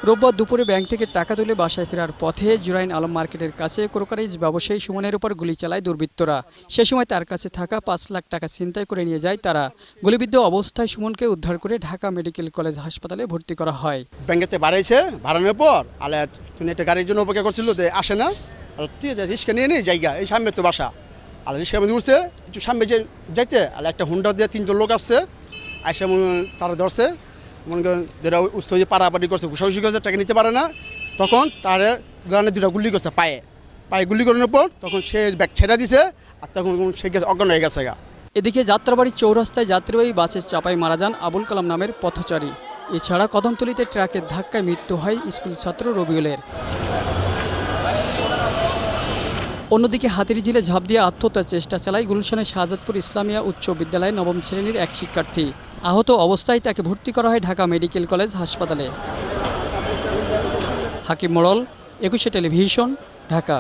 রোববার দুপুরে ব্যাংক থেকে টাকা তুলে বাসায় ফেরার পথে জুরাইন আলম মার্কেটের কাছে ক্রোকারিজ ব্যবসায়ী সুমনের উপর গুলি চালায় দুর্বৃত্তরা। সে সময় তার কাছে থাকা ৫ লাখ টাকা ছিনতাই করে নিয়ে যায় তারা। গুলিবিদ্ধ অবস্থায় সুমনকে উদ্ধার করে ঢাকা মেডিকেল কলেজ হাসপাতালে ভর্তি করা হয়। ব্যাংকেতে বাড়াইছে, বাড়ানোর পর আলে তুমি একটা গাড়ির জন্য অপেক্ষা করছিল, যে আসে না, আর ঠিক আছে রিক্সা নিয়ে নেই জায়গা, এই সামনে তো বাসা, আর রিক্সার মধ্যে উঠছে, একটু সামনে যে যাইতে আর একটা হুন্ডা দিয়ে 3জন লোক আসছে, আসে তারা ধরছে, মনে করেন যেটা উঠছে যে পাড়াপাড়ি করছে, ঘুষাঘুষি করছে, টাকা নিতে পারে না, তখন তার গানে 2টা গুলি করছে পায়ে গুলি করানোর পর তখন সে ব্যাগ ছেড়ে দিছে, আর তখন সে অজ্ঞান হয়ে গেছে গা। এদিকে যাত্রাবাড়ি চৌরাস্তায় যাত্রীবাহী বাসের চাপায় মারা যান আবুল কালাম নামের পথচারী। এছাড়া কদমতলীতে ট্রাকের ধাক্কায় মৃত্যু হয় স্কুল ছাত্র রবিউলের। অন্যদিকে হাতিরঝিলে ঝাঁপ দিয়ে আত্মহত্যার চেষ্টা চালায় গুলশানের শাহজাদপুর ইসলামিয়া উচ্চ বিদ্যালয়ের 9ম শ্রেণীর এক শিক্ষার্থী। আহত অবস্থায় তাকে ভর্তি করা হয় ঢাকা মেডিকেল কলেজ হাসপাতালে। হাকিম মোড়ল, 21 টেলিভিশন, ঢাকা।